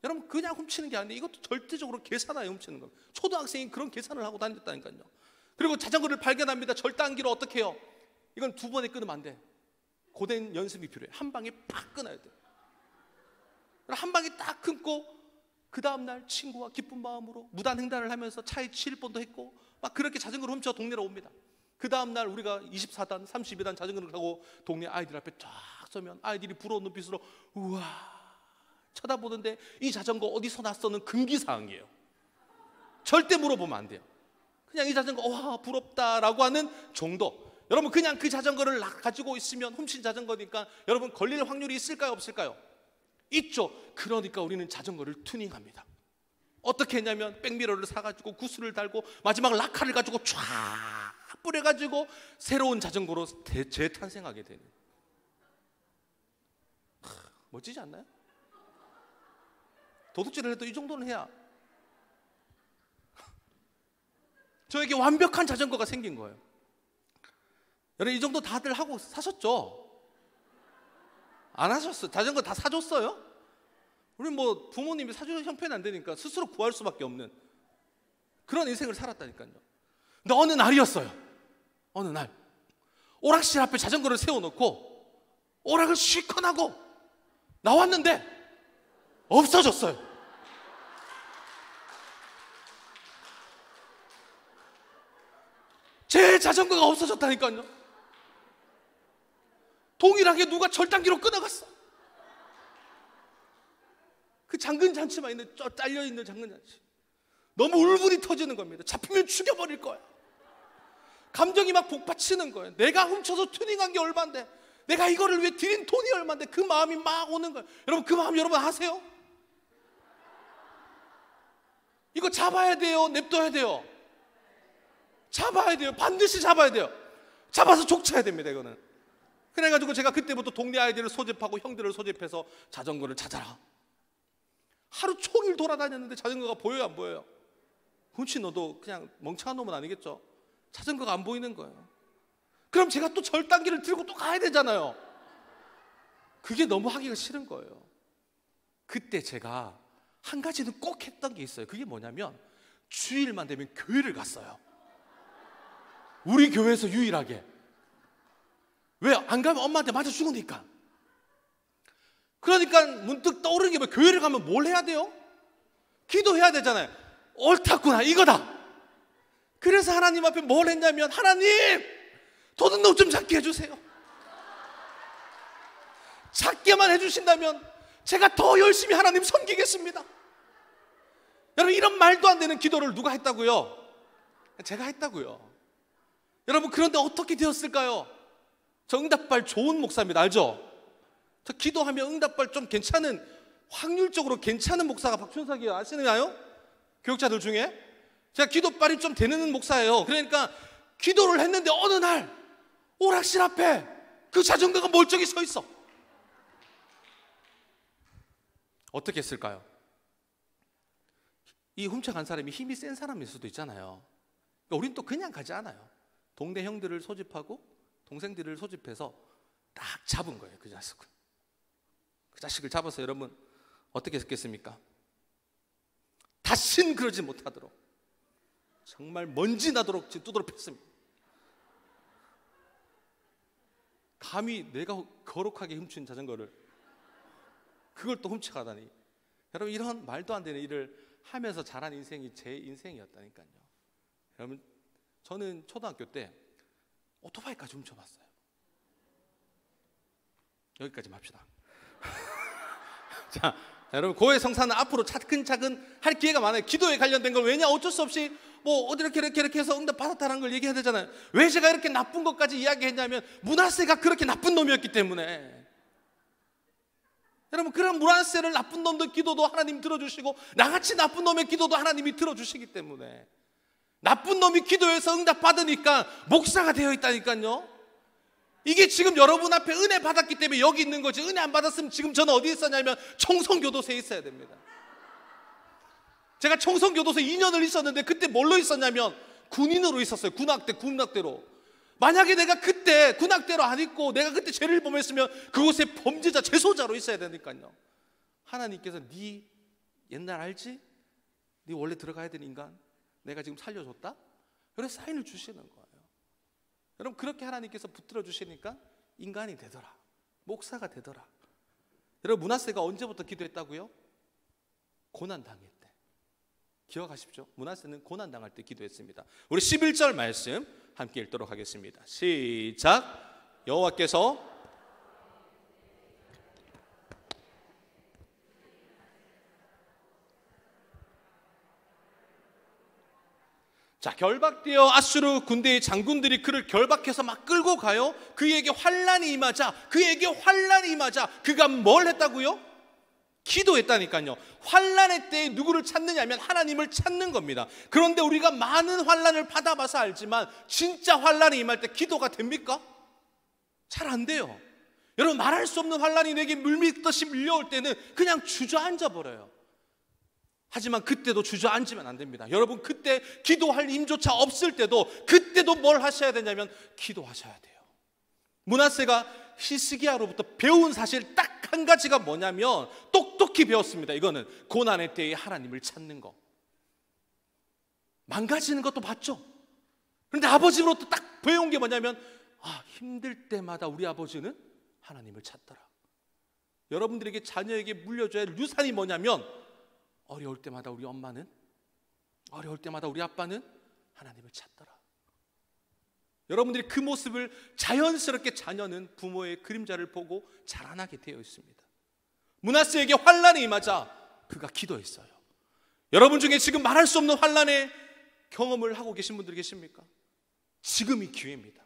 여러분, 그냥 훔치는 게 아닌데 이것도 절대적으로 계산하에 훔치는 거예요. 초등학생이 그런 계산을 하고 다녔다니까요. 그리고 자전거를 발견합니다. 절단기로 어떻게 해요? 이건 두 번에 끊으면 안 돼. 고된 연습이 필요해. 한 방에 팍 끊어야 돼. 한 방에 딱 끊고 그 다음날 친구와 기쁜 마음으로 무단횡단을 하면서 차에 치일 뻔도 했고 막 그렇게 자전거를 훔쳐 동네로 옵니다. 그 다음날 우리가 24단, 32단 자전거를 타고 동네 아이들 앞에 쫙 서면 아이들이 부러운 눈빛으로 우와 쳐다보는데 이 자전거 어디서 났어는 금기사항이에요. 절대 물어보면 안 돼요. 그냥 이 자전거 와 부럽다라고 하는 정도. 여러분, 그냥 그 자전거를 가지고 있으면 훔친 자전거니까 여러분 걸릴 확률이 있을까요? 없을까요? 있죠. 그러니까 우리는 자전거를 튜닝합니다. 어떻게 했냐면 백미러를 사가지고 구슬을 달고 마지막 라카를 가지고 쫙 뿌려가지고 새로운 자전거로 재탄생하게 되는. 멋지지 않나요? 도둑질을 해도 이 정도는 해야 저에게 완벽한 자전거가 생긴 거예요. 여러분, 이 정도 다들 하고 사셨죠? 안 하셨어요? 자전거 다 사줬어요? 우리 뭐 부모님이 사주는 형편이 안 되니까 스스로 구할 수밖에 없는 그런 인생을 살았다니까요. 근데 어느 날이었어요. 어느 날 오락실 앞에 자전거를 세워놓고 오락을 시커나고 나왔는데 없어졌어요. 제 자전거가 없어졌다니까요. 동일하게 누가 절단기로 끊어갔어. 그 장근잔치만 있는 딸려있는 장근잔치. 너무 울분이 터지는 겁니다. 잡히면 죽여버릴 거야. 감정이 막 복받치는 거예요. 내가 훔쳐서 튜닝한 게 얼만데, 내가 이거를 위해 드린 돈이 얼만데, 그 마음이 막 오는 거예요. 여러분, 그 마음 여러분 아세요? 이거 잡아야 돼요? 냅둬야 돼요? 잡아야 돼요. 반드시 잡아야 돼요. 잡아서 족쳐야 됩니다. 이거는. 그래가지고 제가 그때부터 동네 아이들을 소집하고 형들을 소집해서 자전거를 찾아라. 하루 종일 돌아다녔는데 자전거가 보여요, 안 보여요? 훔친 너도 그냥 멍청한 놈은 아니겠죠? 자전거가 안 보이는 거예요. 그럼 제가 또 절단기를 들고 또 가야 되잖아요. 그게 너무 하기가 싫은 거예요. 그때 제가 한 가지는 꼭 했던 게 있어요. 그게 뭐냐면 주일만 되면 교회를 갔어요. 우리 교회에서 유일하게. 왜? 안 가면 엄마한테 맞아 죽으니까. 그러니까 문득 떠오르는 게 뭐, 교회를 가면 뭘 해야 돼요? 기도해야 되잖아요. 옳다구나, 이거다. 그래서 하나님 앞에 뭘 했냐면, 하나님, 도둑놈 좀 잡게 해주세요. 잡게만 해주신다면 제가 더 열심히 하나님 섬기겠습니다. 여러분, 이런 말도 안 되는 기도를 누가 했다고요? 제가 했다고요. 여러분, 그런데 어떻게 되었을까요? 저 응답발 좋은 목사입니다. 알죠? 저 기도하면 응답발 좀 괜찮은, 확률적으로 괜찮은 목사가 박춘석이에요. 아시나요? 교육자들 중에 제가 기도발이 좀 되는 목사예요. 그러니까 기도를 했는데 어느 날 오락실 앞에 그 자전거가 멀쩡히 서 있어. 어떻게 했을까요? 이 훔쳐간 사람이 힘이 센 사람일 수도 있잖아요. 그러니까 우린 또 그냥 가지 않아요. 동네 형들을 소집하고 동생들을 소집해서 딱 잡은 거예요. 그 자식을. 그 자식을 잡아서 여러분 어떻게 했겠습니까? 다신 그러지 못하도록 정말 먼지 나도록 두드러 팼습니다. 감히 내가 거룩하게 훔친 자전거를 그걸 또 훔쳐가다니. 여러분, 이런 말도 안 되는 일을 하면서 자란 인생이 제 인생이었다니까요. 여러분, 저는 초등학교 때 오토바이까지 훔쳐봤어요. 여기까지 합시다. 자, 여러분, 고해 성사는 앞으로 차근차근 할 기회가 많아요. 기도에 관련된 걸. 왜냐, 어쩔 수 없이 뭐 어디 이렇게 해서 응답 받았다는 걸 얘기해야 되잖아요. 왜 제가 이렇게 나쁜 것까지 이야기했냐면 므낫세가 그렇게 나쁜 놈이었기 때문에. 여러분, 그런 므낫세를 나쁜 놈들 기도도 하나님 들어주시고 나같이 나쁜 놈의 기도도 하나님이 들어주시기 때문에 나쁜 놈이 기도해서 응답 받으니까 목사가 되어 있다니까요. 이게 지금 여러분 앞에 은혜 받았기 때문에 여기 있는 거지, 은혜 안 받았으면 지금 저는 어디 있었냐면 청송교도소에 있어야 됩니다. 제가 청송교도소 2년을 있었는데 그때 뭘로 있었냐면 군인으로 있었어요. 군악대로. 만약에 내가 그때 군악대로 안 있고 내가 그때 죄를 범했으면 그곳에 범죄자, 재소자로 있어야 되니까요. 하나님께서 네 옛날 알지? 네 원래 들어가야 되는 인간 내가 지금 살려줬다? 그래서 사인을 주시는 거예요. 여러분, 그렇게 하나님께서 붙들어 주시니까 인간이 되더라, 목사가 되더라. 여러분, 므낫세가 언제부터 기도했다고요? 고난당할 때. 기억하십시오. 므낫세는 고난당할 때 기도했습니다. 우리 11절 말씀 함께 읽도록 하겠습니다. 시작. 여호와께서 자, 결박되어 아수르 군대의 장군들이 그를 결박해서 막 끌고 가요. 그에게 환란이 임하자 그가 뭘 했다고요? 기도했다니까요. 환란의 때에 누구를 찾느냐면 하나님을 찾는 겁니다. 그런데 우리가 많은 환란을 받아봐서 알지만 진짜 환란이 임할 때 기도가 됩니까? 잘 안 돼요. 여러분, 말할 수 없는 환란이 내게 물밀듯이 밀려올 때는 그냥 주저앉아 버려요. 하지만 그때도 주저앉으면 안 됩니다. 여러분, 그때 기도할 힘조차 없을 때도 그때도 뭘 하셔야 되냐면 기도하셔야 돼요. 므낫세가 히스기야로부터 배운 사실 딱 한 가지가 뭐냐면 똑똑히 배웠습니다. 이거는 고난의 때에 하나님을 찾는 거. 망가지는 것도 봤죠. 그런데 아버지로부터 딱 배운 게 뭐냐면 힘들 때마다 우리 아버지는 하나님을 찾더라. 여러분들에게 자녀에게 물려줘야 할 유산이 뭐냐면 어려울 때마다 우리 엄마는, 어려울 때마다 우리 아빠는 하나님을 찾더라. 여러분들이 그 모습을 자연스럽게 자녀는 부모의 그림자를 보고 자라나게 되어 있습니다. 므낫세에게 환란이 임하자 그가 기도했어요. 여러분 중에 지금 말할 수 없는 환란의 경험을 하고 계신 분들 계십니까? 지금이 기회입니다.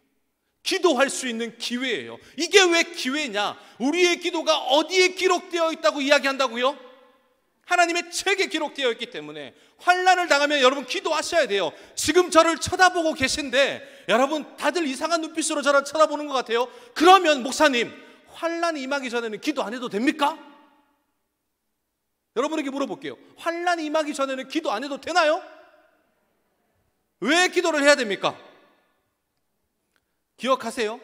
기도할 수 있는 기회예요. 이게 왜 기회냐? 우리의 기도가 어디에 기록되어 있다고 이야기한다고요? 하나님의 책에 기록되어 있기 때문에 환난을 당하면 여러분 기도하셔야 돼요. 지금 저를 쳐다보고 계신데 여러분 다들 이상한 눈빛으로 저를 쳐다보는 것 같아요. 그러면 목사님, 환난이 임하기 전에는 기도 안 해도 됩니까? 여러분에게 물어볼게요. 환난이 임하기 전에는 기도 안 해도 되나요? 왜 기도를 해야 됩니까? 기억하세요.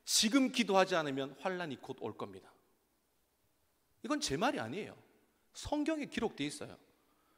지금 기도하지 않으면 환난이 곧 올 겁니다. 이건 제 말이 아니에요. 성경에 기록되어 있어요.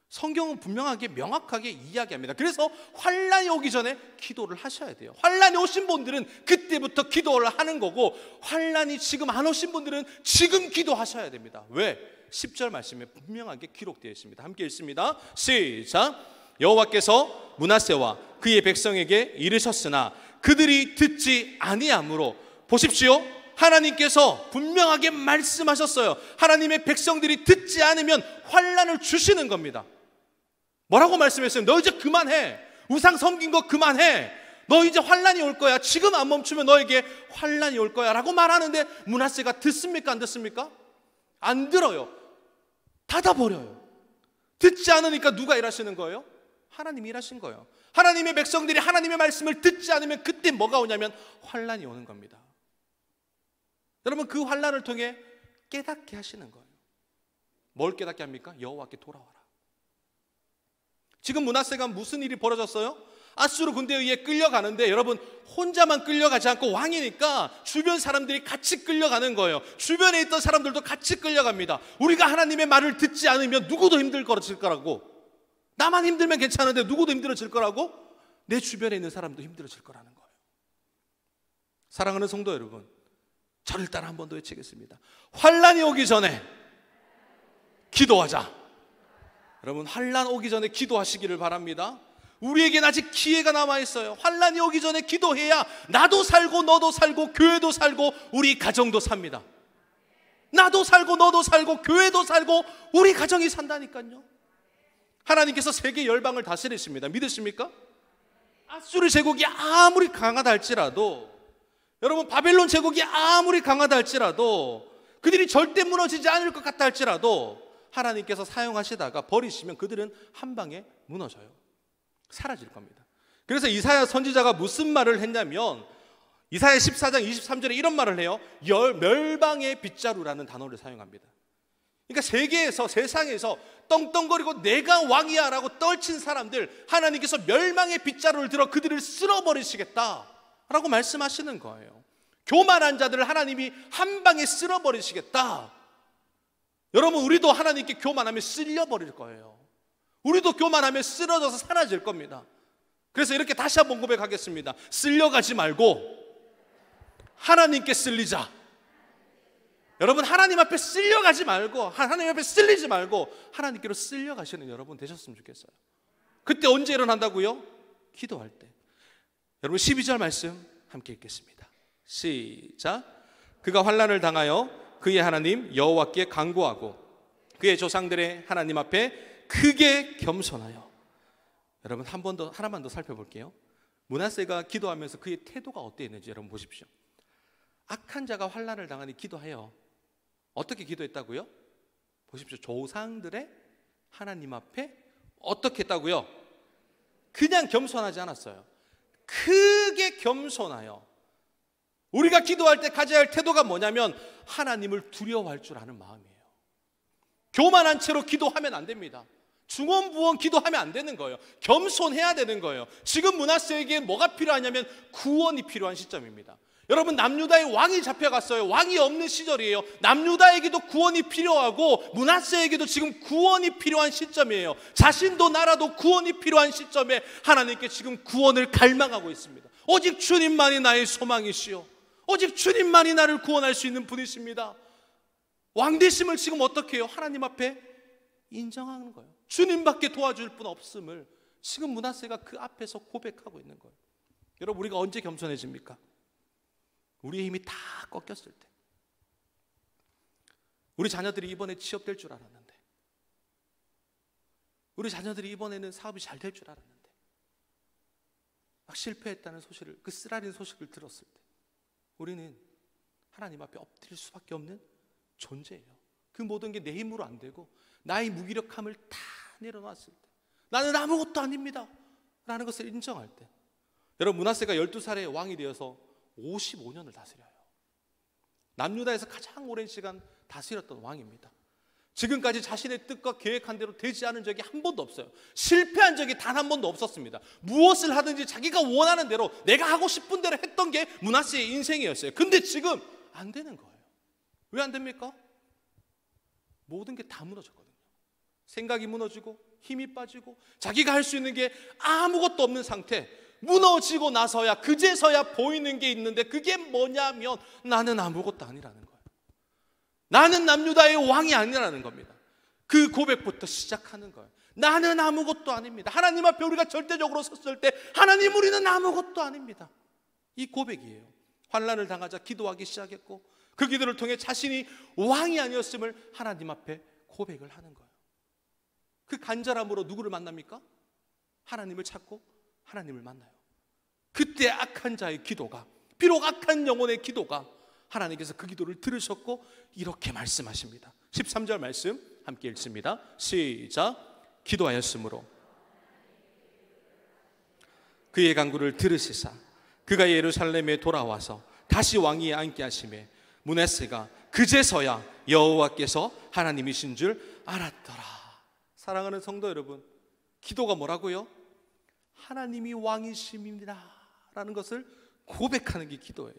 성경은 분명하게 명확하게 이야기합니다. 그래서 환난이 오기 전에 기도를 하셔야 돼요. 환난이 오신 분들은 그때부터 기도를 하는 거고, 환난이 지금 안 오신 분들은 지금 기도하셔야 됩니다. 왜? 10절 말씀에 분명하게 기록되어 있습니다. 함께 읽습니다. 시작. 여호와께서 므낫세와 그의 백성에게 이르셨으나 그들이 듣지 아니하므로. 보십시오. 하나님께서 분명하게 말씀하셨어요. 하나님의 백성들이 듣지 않으면 환난을 주시는 겁니다. 뭐라고 말씀했어요? 너 이제 그만해. 우상 섬긴 거 그만해. 너 이제 환난이 올 거야. 지금 안 멈추면 너에게 환난이 올 거야 라고 말하는데 므낫세가 듣습니까? 안 듣습니까? 안 들어요. 닫아버려요. 듣지 않으니까 누가 일하시는 거예요? 하나님이 일하신 거예요. 하나님의 백성들이 하나님의 말씀을 듣지 않으면 그때 뭐가 오냐면 환난이 오는 겁니다. 여러분, 그 환난을 통해 깨닫게 하시는 거예요. 뭘 깨닫게 합니까? 여호와께 돌아와라. 지금 므낫세가 무슨 일이 벌어졌어요? 아수르 군대에 의해 끌려가는데, 여러분, 혼자만 끌려가지 않고 왕이니까 주변 사람들이 같이 끌려가는 거예요. 주변에 있던 사람들도 같이 끌려갑니다. 우리가 하나님의 말을 듣지 않으면 누구도 힘들어질 거라고. 나만 힘들면 괜찮은데 누구도 힘들어질 거라고? 내 주변에 있는 사람도 힘들어질 거라는 거예요. 사랑하는 성도 여러분, 저를 따라 한 번 더 외치겠습니다. 환난이 오기 전에 기도하자. 여러분, 환난 오기 전에 기도하시기를 바랍니다. 우리에겐 아직 기회가 남아있어요. 환난이 오기 전에 기도해야 나도 살고 너도 살고 교회도 살고 우리 가정도 삽니다. 나도 살고 너도 살고 교회도 살고 우리 가정이 산다니까요. 하나님께서 세계 열방을 다스리십니다. 믿으십니까? 아수르 제국이 아무리 강하다 할지라도, 여러분, 바벨론 제국이 아무리 강하다 할지라도, 그들이 절대 무너지지 않을 것 같다 할지라도 하나님께서 사용하시다가 버리시면 그들은 한 방에 무너져요. 사라질 겁니다. 그래서 이사야 선지자가 무슨 말을 했냐면, 이사야 14장 23절에 이런 말을 해요. 멸망의 빗자루라는 단어를 사용합니다. 그러니까 세상에서 떵떵거리고 내가 왕이야 라고 떨친 사람들, 하나님께서 멸망의 빗자루를 들어 그들을 쓸어버리시겠다라고 말씀하시는 거예요. 교만한 자들을 하나님이 한 방에 쓸어버리시겠다. 여러분, 우리도 하나님께 교만하면 쓸려버릴 거예요. 우리도 교만하면 쓰러져서 사라질 겁니다. 그래서 이렇게 다시 한번 고백하겠습니다. 쓸려가지 말고 하나님께 쓸리자. 여러분, 하나님 앞에 쓸려가지 말고, 하나님 앞에 쓸리지 말고 하나님께로 쓸려가시는 여러분 되셨으면 좋겠어요. 그때 언제 일어난다고요? 기도할 때. 여러분, 12절 말씀 함께 읽겠습니다. 시작. 그가 환난을 당하여 그의 하나님 여호와께 간구하고 그의 조상들의 하나님 앞에 크게 겸손하여. 여러분, 하나만 더 살펴볼게요. 므낫세가 기도하면서 그의 태도가 어땠는지 여러분 보십시오. 악한 자가 환난을 당하니 기도해요. 어떻게 기도했다고요? 보십시오. 조상들의 하나님 앞에 어떻게 했다고요? 그냥 겸손하지 않았어요. 크게 겸손하여. 우리가 기도할 때 가져야 할 태도가 뭐냐면 하나님을 두려워할 줄 아는 마음이에요. 교만한 채로 기도하면 안 됩니다. 중언부언 기도하면 안 되는 거예요. 겸손해야 되는 거예요. 지금 므낫세에게 뭐가 필요하냐면 구원이 필요한 시점입니다. 여러분, 남유다의 왕이 잡혀갔어요. 왕이 없는 시절이에요. 남유다에게도 구원이 필요하고 므낫세에게도 지금 구원이 필요한 시점이에요. 자신도 나라도 구원이 필요한 시점에 하나님께 지금 구원을 갈망하고 있습니다. 오직 주님만이 나의 소망이시오. 오직 주님만이 나를 구원할 수 있는 분이십니다. 왕되심을 지금 어떻게 해요? 하나님 앞에 인정하는 거예요. 주님밖에 도와줄 분 없음을 지금 므낫세가 그 앞에서 고백하고 있는 거예요. 여러분, 우리가 언제 겸손해집니까? 우리의 힘이 다 꺾였을 때. 우리 자녀들이 이번에 취업될 줄 알았는데, 우리 자녀들이 이번에는 사업이 잘 될 줄 알았는데 막 실패했다는 소식을, 그 쓰라린 소식을 들었을 때 우리는 하나님 앞에 엎드릴 수밖에 없는 존재예요. 그 모든 게 내 힘으로 안 되고 나의 무기력함을 다 내려놨을 때, 나는 아무것도 아닙니다 라는 것을 인정할 때. 여러분, 므낫세가 12살에 왕이 되어서 55년을 다스려요. 남유다에서 가장 오랜 시간 다스렸던 왕입니다. 지금까지 자신의 뜻과 계획한 대로 되지 않은 적이 한 번도 없어요. 실패한 적이 단 한 번도 없었습니다. 무엇을 하든지 자기가 원하는 대로, 내가 하고 싶은 대로 했던 게 므낫세의 인생이었어요. 근데 지금 안 되는 거예요. 왜 안 됩니까? 모든 게 다 무너졌거든요. 생각이 무너지고 힘이 빠지고 자기가 할 수 있는 게 아무것도 없는 상태. 무너지고 나서야, 그제서야 보이는 게 있는데 그게 뭐냐면 나는 아무것도 아니라는 거예요. 나는 남유다의 왕이 아니라는 겁니다. 그 고백부터 시작하는 거예요. 나는 아무것도 아닙니다. 하나님 앞에 우리가 절대적으로 섰을 때 하나님, 우리는 아무것도 아닙니다. 이 고백이에요. 환난을 당하자 기도하기 시작했고 그 기도를 통해 자신이 왕이 아니었음을 하나님 앞에 고백을 하는 거예요. 그 간절함으로 누구를 만납니까? 하나님을 찾고 하나님을 만나요. 그때 악한 자의 기도가, 비록 악한 영혼의 기도가 하나님께서 그 기도를 들으셨고 이렇게 말씀하십니다. 13절 말씀 함께 읽습니다. 시작. 기도하였으므로 그의 간구를 들으시사 그가 예루살렘에 돌아와서 다시 왕위에 앉게 하시매 므낫세가 그제서야 여호와께서 하나님이신 줄 알았더라. 사랑하는 성도 여러분, 기도가 뭐라고요? 하나님이 왕이십니다 라는 것을 고백하는 게 기도예요.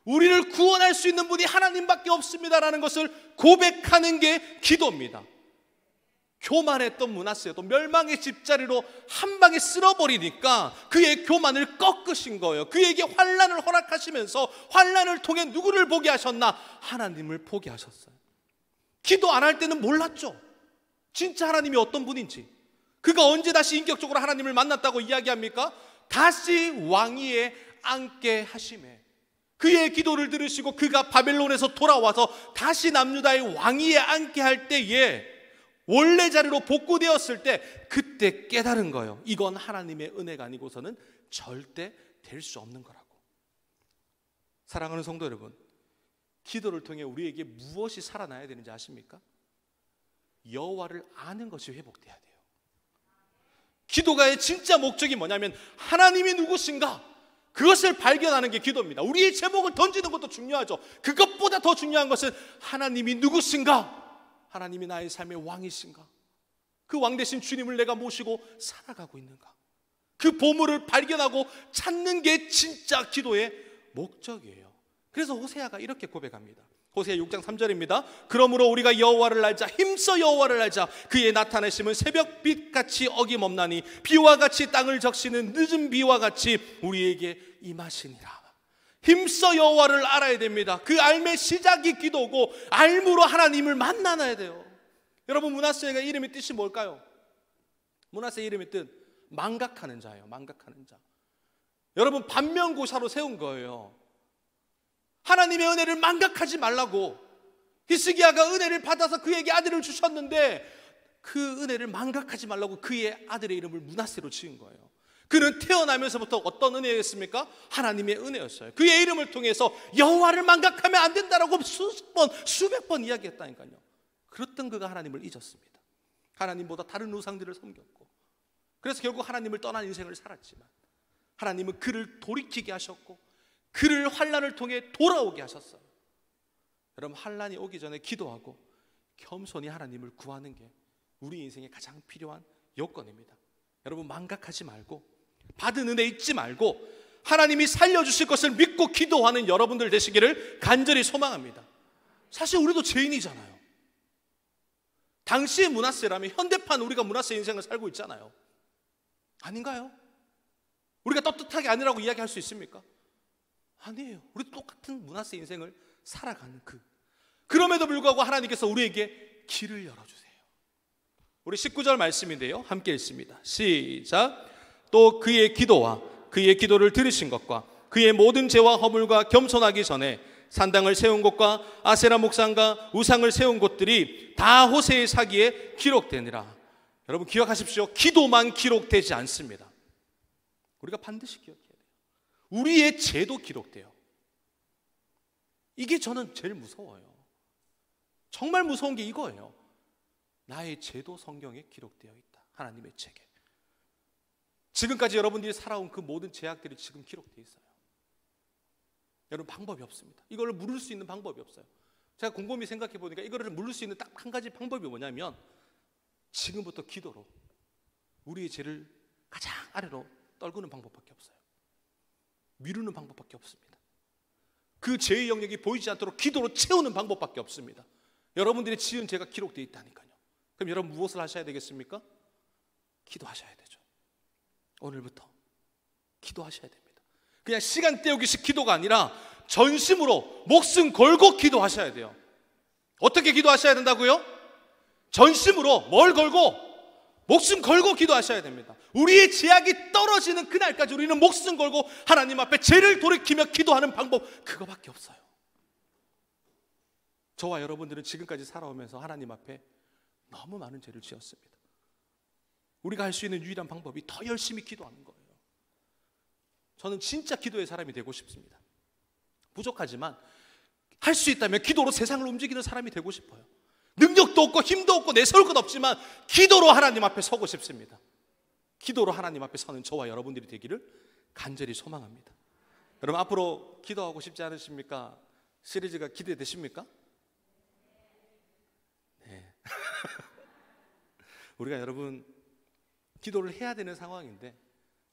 우리를 구원할 수 있는 분이 하나님밖에 없습니다 라는 것을 고백하는 게 기도입니다. 교만했던 므낫세도 멸망의 집자리로 한 방에 쓸어버리니까 그의 교만을 꺾으신 거예요. 그에게 환난을 허락하시면서 환난을 통해 누구를 보게 하셨나? 하나님을 보게 하셨어요. 기도 안 할 때는 몰랐죠. 진짜 하나님이 어떤 분인지. 그가 언제 다시 인격적으로 하나님을 만났다고 이야기합니까? 다시 왕위에 앉게 하심에 그의 기도를 들으시고 그가 바벨론에서 돌아와서 다시 남유다의 왕위에 앉게 할 때에 원래 자리로 복구되었을 때 그때 깨달은 거예요. 이건 하나님의 은혜가 아니고서는 절대 될 수 없는 거라고. 사랑하는 성도 여러분, 기도를 통해 우리에게 무엇이 살아나야 되는지 아십니까? 여호와를 아는 것이 회복돼야 돼요. 기도가의 진짜 목적이 뭐냐면 하나님이 누구신가? 그것을 발견하는 게 기도입니다. 우리의 제목을 던지는 것도 중요하죠. 그것보다 더 중요한 것은 하나님이 누구신가? 하나님이 나의 삶의 왕이신가? 그 왕 대신 주님을 내가 모시고 살아가고 있는가? 그 보물을 발견하고 찾는 게 진짜 기도의 목적이에요. 그래서 호세아가 이렇게 고백합니다. 호세아 6장 3절입니다. 그러므로 우리가 여호와를 알자, 힘써 여호와를 알자. 그의 나타내심은 새벽빛같이 어김없나니 비와 같이 땅을 적시는 늦은 비와 같이 우리에게 임하시니라. 힘써 여호와를 알아야 됩니다. 그 알매 시작이 기도고 알므로 하나님을 만나야 돼요. 여러분, 므낫세가 이름의 뜻이 뭘까요? 므낫세 이름의 뜻 망각하는 자예요. 망각하는 자. 여러분, 반면교사로 세운 거예요. 하나님의 은혜를 망각하지 말라고. 히스기야가 은혜를 받아서 그에게 아들을 주셨는데 그 은혜를 망각하지 말라고 그의 아들의 이름을 므낫세로 지은 거예요. 그는 태어나면서부터 어떤 은혜였습니까? 하나님의 은혜였어요. 그의 이름을 통해서 여호와를 망각하면 안 된다라고 수백 번 이야기했다니까요. 그랬던 그가 하나님을 잊었습니다. 하나님보다 다른 우상들을 섬겼고, 그래서 결국 하나님을 떠난 인생을 살았지만 하나님은 그를 돌이키게 하셨고 그를 환난을 통해 돌아오게 하셨어요. 여러분, 환난이 오기 전에 기도하고 겸손히 하나님을 구하는 게 우리 인생에 가장 필요한 요건입니다. 여러분, 망각하지 말고 받은 은혜 잊지 말고 하나님이 살려주실 것을 믿고 기도하는 여러분들 되시기를 간절히 소망합니다. 사실 우리도 죄인이잖아요. 당시의 므낫세라면 현대판 우리가 므낫세 인생을 살고 있잖아요. 아닌가요? 우리가 떳떳하게 아니라고 이야기할 수 있습니까? 아니에요. 우리도 똑같은 므낫세 인생을 살아가는 그럼에도 불구하고 하나님께서 우리에게 길을 열어주세요. 우리 19절 말씀인데요, 함께 읽습니다. 시작. 또 그의 기도와 그의 기도를 들으신 것과 그의 모든 죄와 허물과 겸손하기 전에 산당을 세운 곳과 아세라 목상과 우상을 세운 곳들이 다 호세의 사기에 기록되니라. 여러분, 기억하십시오. 기도만 기록되지 않습니다. 우리가 반드시 기억해야 돼요. 우리의 죄도 기록돼요. 이게 저는 제일 무서워요. 정말 무서운 게 이거예요. 나의 죄도 성경에 기록되어 있다. 하나님의 책에. 지금까지 여러분들이 살아온 그 모든 죄악들이 지금 기록되어 있어요. 여러분, 방법이 없습니다. 이걸 물을 수 있는 방법이 없어요. 제가 곰곰이 생각해 보니까 이거를 물을 수 있는 딱 한 가지 방법이 뭐냐면 지금부터 기도로 우리의 죄를 가장 아래로 떨구는 방법밖에 없어요. 미루는 방법밖에 없습니다. 그 죄의 영역이 보이지 않도록 기도로 채우는 방법밖에 없습니다. 여러분들이 지은 죄가 기록되어 있다니까요. 그럼 여러분 무엇을 하셔야 되겠습니까? 기도하셔야 되죠. 오늘부터 기도하셔야 됩니다. 그냥 시간 때우기식 기도가 아니라 전심으로 목숨 걸고 기도하셔야 돼요. 어떻게 기도하셔야 된다고요? 전심으로 뭘 걸고? 목숨 걸고 기도하셔야 됩니다. 우리의 제약이 떨어지는 그날까지 우리는 목숨 걸고 하나님 앞에 죄를 돌이키며 기도하는 방법, 그거밖에 없어요. 저와 여러분들은 지금까지 살아오면서 하나님 앞에 너무 많은 죄를 지었습니다. 우리가 할 수 있는 유일한 방법이 더 열심히 기도하는 거예요. 저는 진짜 기도의 사람이 되고 싶습니다. 부족하지만 할 수 있다면 기도로 세상을 움직이는 사람이 되고 싶어요. 능력도 없고 힘도 없고 내세울 것 없지만 기도로 하나님 앞에 서고 싶습니다. 기도로 하나님 앞에 서는 저와 여러분들이 되기를 간절히 소망합니다. 여러분, 앞으로 기도하고 싶지 않으십니까? 시리즈가 기대되십니까? 네. 우리가 여러분 기도를 해야 되는 상황인데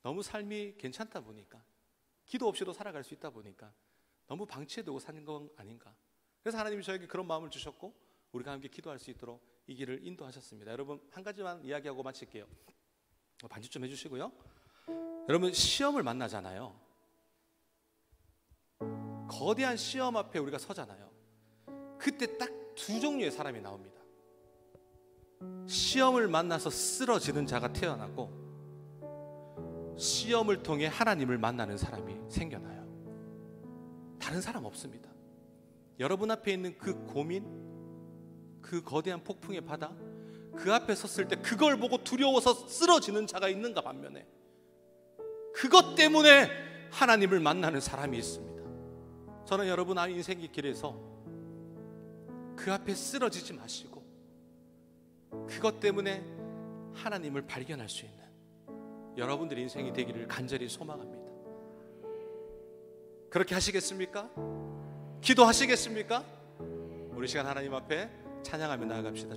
너무 삶이 괜찮다 보니까, 기도 없이도 살아갈 수 있다 보니까 너무 방치해두고 사는 건 아닌가. 그래서 하나님이 저에게 그런 마음을 주셨고 우리가 함께 기도할 수 있도록 이 길을 인도하셨습니다. 여러분, 한 가지만 이야기하고 마칠게요. 반주 좀 해주시고요. 여러분, 시험을 만나잖아요. 거대한 시험 앞에 우리가 서잖아요. 그때 딱 두 종류의 사람이 나옵니다. 시험을 만나서 쓰러지는 자가 태어나고, 시험을 통해 하나님을 만나는 사람이 생겨나요. 다른 사람 없습니다. 여러분 앞에 있는 그 고민, 그 거대한 폭풍의 바다, 그 앞에 섰을 때 그걸 보고 두려워서 쓰러지는 자가 있는가 반면에 그것 때문에 하나님을 만나는 사람이 있습니다. 저는 여러분 인생의 길에서 그 앞에 쓰러지지 마시고 그것 때문에 하나님을 발견할 수 있는 여러분들의 인생이 되기를 간절히 소망합니다. 그렇게 하시겠습니까? 기도하시겠습니까? 우리 시간 하나님 앞에 찬양하며 나아갑시다.